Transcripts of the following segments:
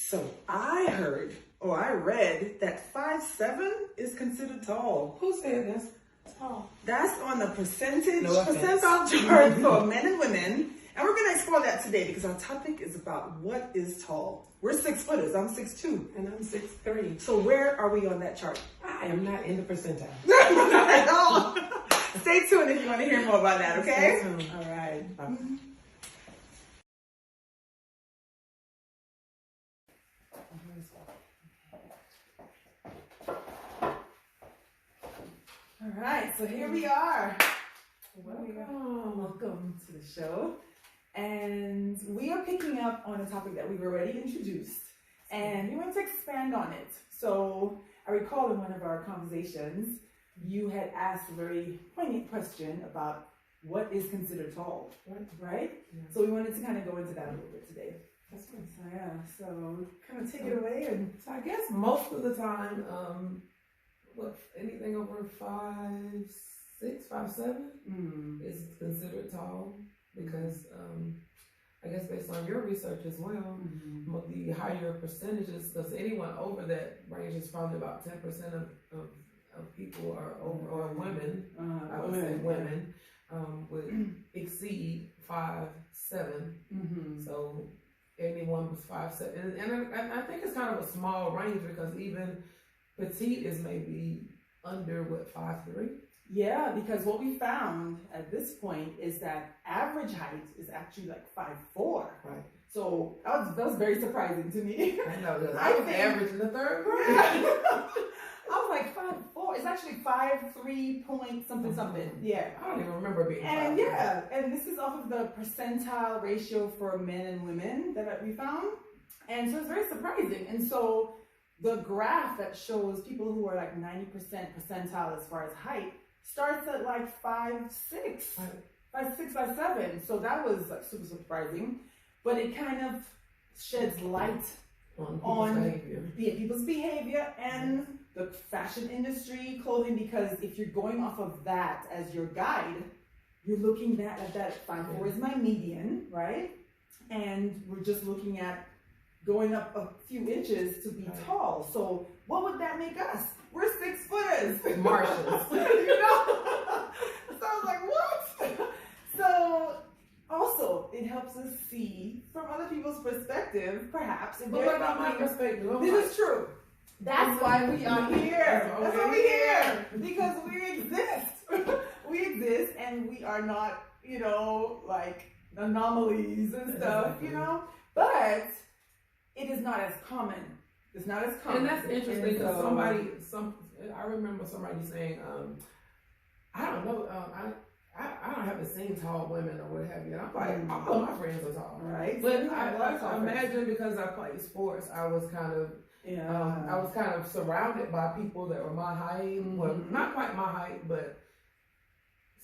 So I heard, or I read that 5'7" is considered tall. Who said that's tall? That's on the percentile chart for men and women. And we're going to explore that today because our topic is about what is tall. We're 6-footers. I'm 6'2". And I'm 6'3". So where are we on that chart? I am not in the percentile. Not at all. Stay tuned if you want to hear more about that, okay? Stay tuned. All right. All right, so here we are. Welcome to the show. And we are picking up on a topic that we've already introduced, and we want to expand on it. So I recall in one of our conversations, you had asked a very poignant question about what is considered tall, right? Yeah. So we wanted to kind of go into that a little bit today. That's good. So yeah, so kind of take it away. And so I guess most of the time, anything over 5'6", 5'7" is considered tall because I guess based on your research as well, the higher percentages, because anyone over that range is probably about 10% of people are over, or women, I would say women, would exceed 5'7". So anyone was 5'7", and I think it's kind of a small range because even petite is maybe under 5'3". Yeah, because what we found at this point is that average height is actually like 5'4". Right. So that was very surprising to me. I know, because I was average in the third grade. I was like 5'4". It's actually 5'3" point something. Yeah. I don't even remember being 5'4". And yeah, and this is off of the percentile ratio for men and women that we found. And so it's very surprising. And so the graph that shows people who are like 90% percentile as far as height starts at like 5'6", 5'6", 5'7". So that was like super surprising, but it kind of sheds light on people's behavior and the fashion industry, clothing, because if you're going off of that as your guide, you're looking at that 5'4" is my median, right? And we're just looking at going up a few inches to be tall. So what would that make us? We're 6-footers. Martians. You know? So I was like, what? So also, it helps us see from other people's perspective, perhaps. But what about my perspective? This is true. That's why we are here. That's why we're here. Because we exist. We exist, and we are not, like anomalies and stuff, But it is not as common. It's not as common. And that's interesting because I remember somebody saying, I don't know, I haven't seen tall women or what have you. And I'm like, all of my friends are tall. Right. But I imagine because I played sports, I was kind of surrounded by people that were my height. Well, not quite my height, but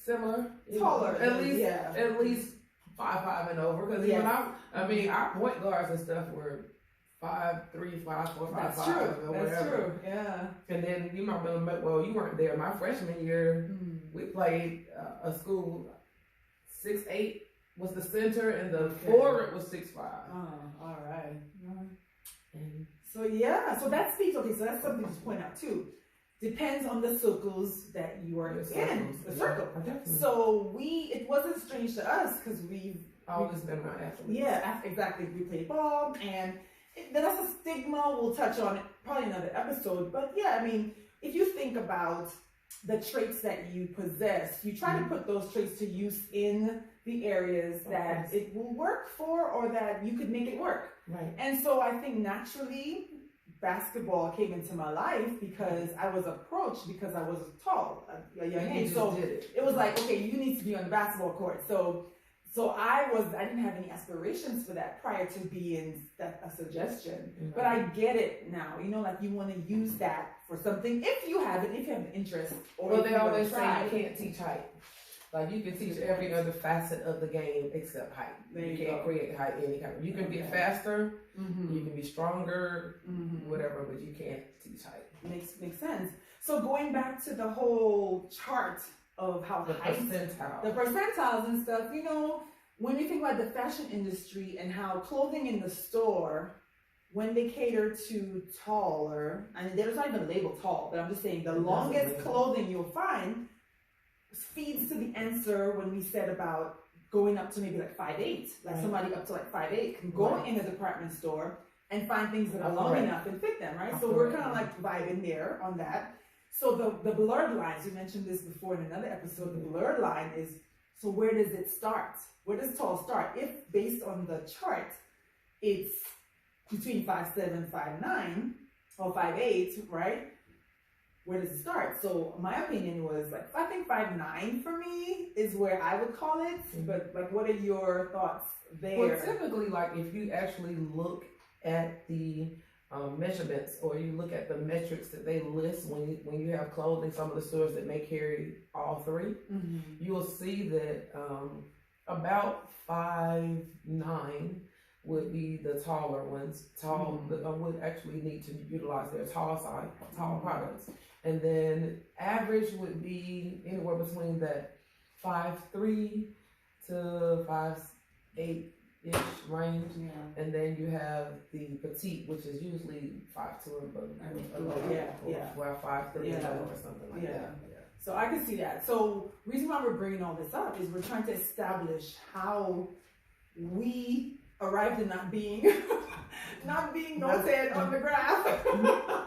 similar. Taller. At least 5'5" and over. Because even our point guards and stuff were 5'3", 5'4", 5'5", That's true. or whatever. That's true. Yeah. And then you remember, well, you weren't there. My freshman year, we played a school. 6'8" was the center, and the forward was 6'5". Oh, all right. So that speaks. Okay, so that's something to point out too. Depends on the circles that you are in. The circle. So it wasn't strange to us because we've always been around athletes. Yeah, exactly. We played ball, and that's a stigma. We'll touch on it probably in another episode. But yeah, I mean, if you think about the traits that you possess, you try to put those traits to use in the areas that it will work for, or that you could make it work. Right. And so I think naturally basketball came into my life because I was approached because I was tall at a young age. So it was like, okay, you need to be on the basketball court. So I didn't have any aspirations for that prior to being a suggestion. But I get it now. Like you want to use that for something if you have an interest. Well, they always say you can't teach height. Like you can teach every other facet of the game except height. You can't create height any kind of. You can be faster, you can be stronger, whatever, but you can't teach height. Makes sense. So going back to the whole chart of how the percentiles and stuff, when you think about the fashion industry and how clothing in the store when they cater to taller, and there's not even labeled tall, but I'm just saying the longest clothing you'll find feeds to the answer when we said about going up to maybe like 5'8", like somebody up to like 5'8" can go in a department store and find things that are long enough and fit them, right? So we're kind of like vibing there on that. So the blurred lines, you mentioned this before in another episode, the blurred line is, so where does it start? Where does tall start? If based on the chart, it's between 5'7", 5'9", or 5'8", right? Where does it start? So my opinion was like, I think 5'9" for me is where I would call it. But like, what are your thoughts there? Well, typically, like if you actually look at the measurements, or you look at the metrics that they list when you have clothing, some of the stores that may carry all three, you will see that about 5'9" would be the taller ones. Would actually need to utilize their tall products. And then average would be anywhere between that 5'3" to 5'8"-ish range. And then you have the petite, which is usually 5'2" and below. Well, 5'3" or something like that. So I can see that. So reason why we're bringing all this up is we're trying to establish how we arrived at not being noted on the graph.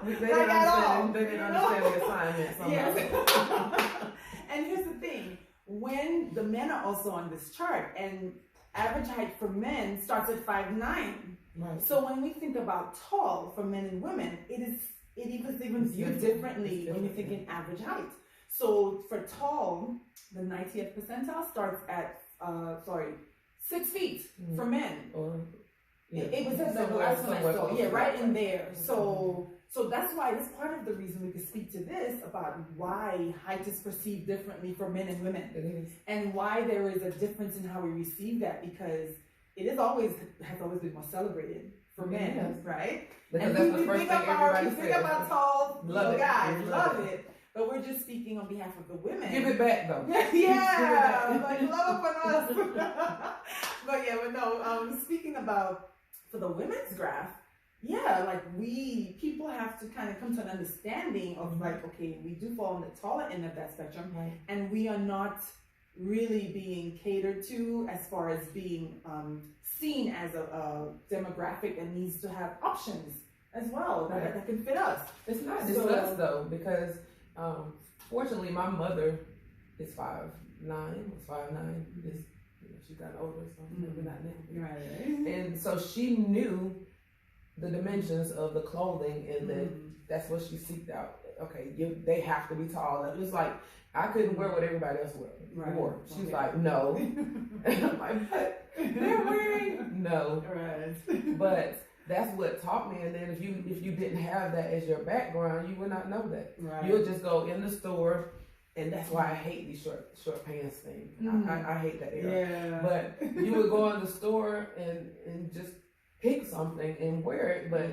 They didn't understand the assignment somehow. And here's the thing, when the men are also on this chart, and average height for men starts at 5'9". Right. So when we think about tall for men and women, it even viewed differently when you're thinking average height. So for tall, the 90th percentile starts at 6 feet for men. It was at the last one I saw. Right in there. So that's why that's part of the reason we could speak to this about why height is perceived differently for men and women. It is. And why there is a difference in how we receive that, because it has always been more celebrated for men, right? Because and that's we the first think thing everybody we think about tall guys, love it. But we're just speaking on behalf of the women. Give it back though. Yeah, like love upon us. But no, speaking about for the women's graph, like people have to kind of come to an understanding of like, okay, we do fall on the taller end of that spectrum, and we are not really being catered to as far as being seen as a demographic that needs to have options as well that can fit us. It's not just us though, because fortunately my mother is 5'9", was 5'9". She's gotten older, so maybe not now. Right. And so she knew the dimensions of the clothing, and that's what she seeked out. Okay, they have to be tall. It was like I couldn't wear what everybody else wore. She was like, no. And I'm like, but they're wearing no. Right. But that's what taught me. And then if you didn't have that as your background, you would not know that. Right. You'll just go in the store. And that's why I hate these short pants thing. I hate that era. Yeah. But you would go in the store and just pick something and wear it. But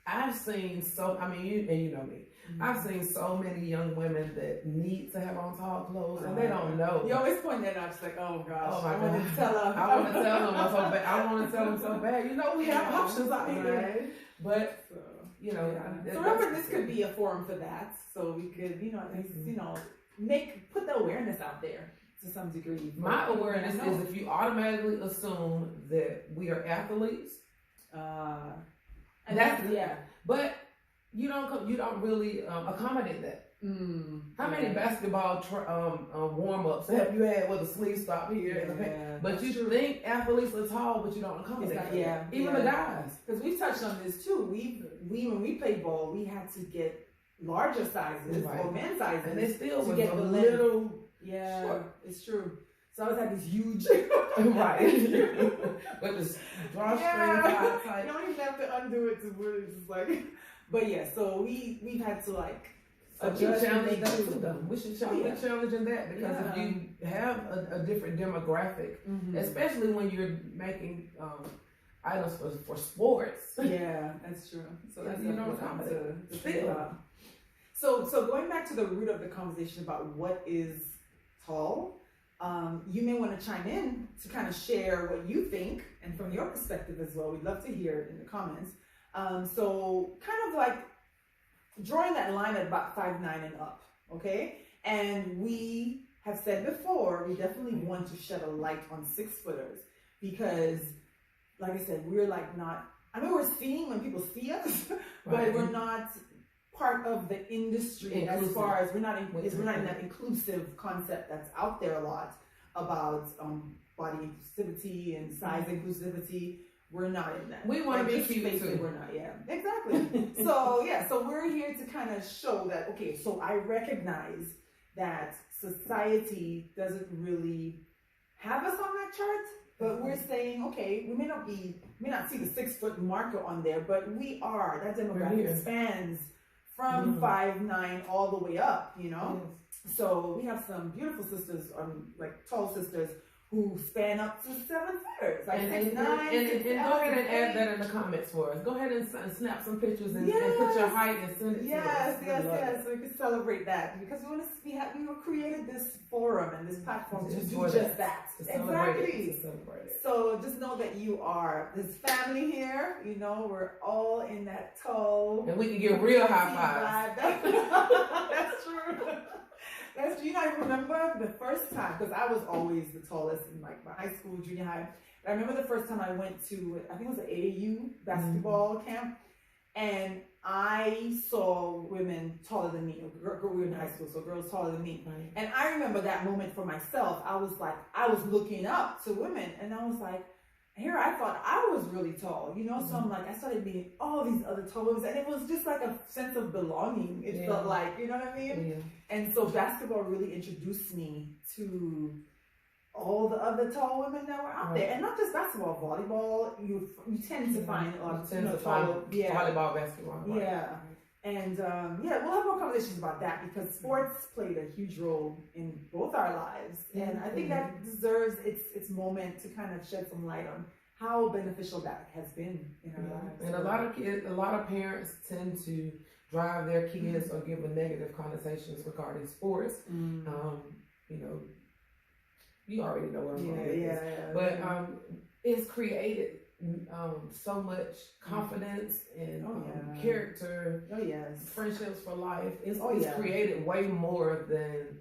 I've seen you know me. I've seen so many young women that need to have on tall clothes and they don't know. You always point that out. She's like, oh gosh, oh my I want to tell her. I want to tell them so bad. I want to tell them so bad. You know, we have options out here. But you know, so remember, this could be a forum for that. So we could, at least, put the awareness out there to some degree. My awareness is if you automatically assume that we are athletes, and that's but you don't really accommodate that. How many basketball warm-ups have you had with the sleeves stop here? But you think athletes are tall, but you don't accommodate that. Even the guys. Because we've touched on this too. When we played ball, we had to get larger sizes or men's sizes, and they still to was get a the little short. It's true. So I always had these huge with this drawstring type. You don't even have to undo it to where it's just like. But so we've had to like adjust. We should challenge in that, because if you have a different demographic, especially when you're making items for sports. Yeah, that's true. So that's something to think about. So going back to the root of the conversation about what is tall, you may want to chime in to kind of share what you think, and from your perspective as well. We'd love to hear it in the comments. So kind of like drawing that line at about 5'9" and up, okay? And we have said before, we definitely want to shed a light on 6-footers because, like I said, we're like not, I mean, we're seeing when people see us, but we're not part of the industry as far as we're not in that inclusive concept that's out there a lot about body inclusivity and size inclusivity. We're not in that. We want to be cute too. We're not, exactly. So we're here to kind of show that, okay, so I recognize that society doesn't really have us on that chart, but we're saying, okay, we may not see the 6-foot marker on there, but we are. That demographic spans from 5'9" all the way up, you know? Yes. So we have some beautiful sisters, like tall sisters, who span up to 7-footers, like 6'9". And go ahead and add that in the comments for us. Go ahead and snap some pictures and put your height and send it to us. Yes. So we can celebrate that because we created this forum and this platform to do just that. Exactly. So just know that you are this family here. You know, we're all in that tall. And we can give real high fives. That's true. That's true. You know, I remember the first time, because I was always the tallest in like my high school, junior high. But I remember the first time I went to, I think it was an AAU basketball camp, and I saw women taller than me. We were in high school, so girls taller than me. Right. And I remember that moment for myself. I was looking up to women, and I was like, here I thought I was really tall, you know? So I'm like, I started meeting all these other tall women, and it was just like a sense of belonging. It felt like, you know what I mean? Yeah. And so basketball really introduced me to all the other tall women that were out there. And not just basketball, volleyball, you tend to find a lot of volleyball, basketball. Right. Yeah. And we'll have more conversations about that because sports played a huge role in both our lives. And I think that deserves its moment to kind of shed some light on how beneficial that has been in our lives. And a lot of parents tend to drive their kids or give a negative connotations regarding sports. You know, you already know what I'm going with this. But it's created so much confidence and character, friendships for life. It's created way more than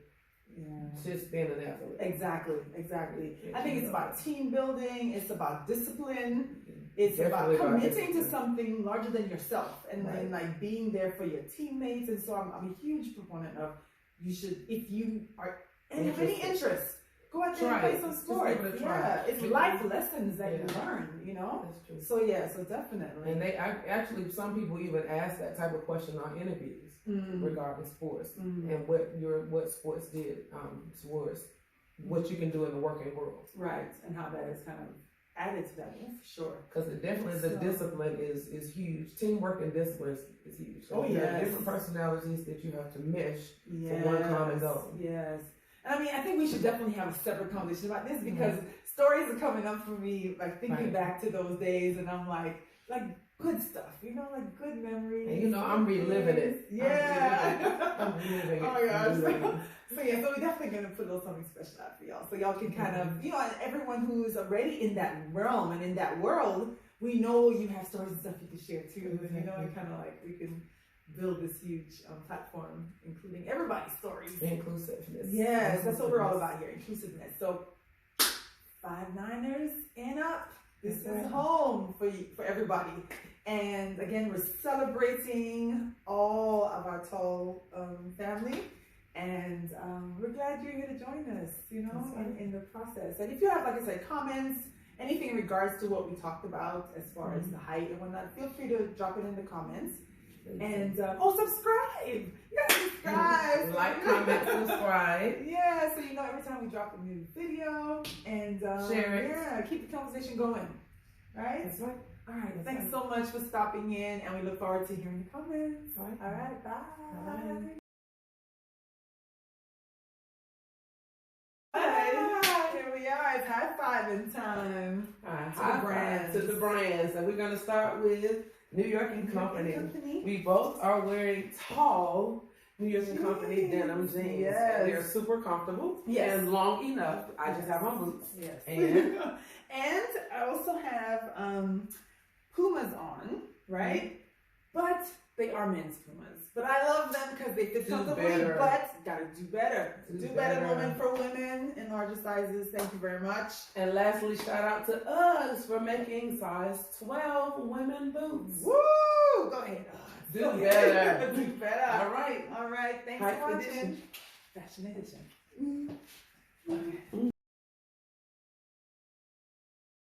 just being an athlete. Exactly. I think it's about team building. It's about discipline. It's about committing to something larger than yourself, and then like being there for your teammates. And so I'm a huge proponent of if you are have any interest. Go out there and play some sports. It's life lessons that you learn, you know? That's true. So definitely. And they actually, some people even ask that type of question on interviews regarding sports and what sports did towards what you can do in the working world. Right, and how that is kind of added to that, for sure. Because the discipline is huge. Teamwork and discipline is huge. So you have different personalities that you have to mesh for one common goal. Yes. I mean, I think we should definitely have a separate conversation about this because stories are coming up for me, like thinking back to those days, and I'm like good stuff, you know, like good memories. And you know, I'm reliving it. Yeah. I'm reliving it. Oh my gosh. So we're definitely going to put a little something special out for y'all. So y'all can kind of, you know, and everyone who's already in that realm and in that world, we know you have stories and stuff you can share too. And, you know, and kind of like we can build this huge platform, including everybody's stories. Inclusiveness. Yes, that's what we're all about here, inclusiveness. So 5'9"ers and up, this is home for everybody. And again, we're celebrating all of our tall family. And we're glad you're here to join us, you know, in the process. And if you have, like I said, comments, anything in regards to what we talked about as far as the height and whatnot, feel free to drop it in the comments. And subscribe! You gotta subscribe! Like, comment, subscribe. Yeah, so you know every time we drop a new video. And share it. Yeah, keep the conversation going. Right? That's right. All right, thanks so much for stopping in, and we look forward to hearing your comments. All right, bye. Here we are. It's high-fiving time. To the brands. And we're going to start with New York & Company. We both are wearing tall New York & Company denim jeans. Yes. They're super comfortable and long enough. I just have on boots. Yes. And I also have Pumas on. right? But they are men's Pumas. But I love them because they fit comfortably, better. but gotta do better. Do better better. moment for women in larger sizes. Thank you very much. And lastly, shout out to us for making size 12 women boots. Woo! Go ahead. Do better. Do better. All right. All right. Thanks Hype for watching. edition. Fashion edition. Okay.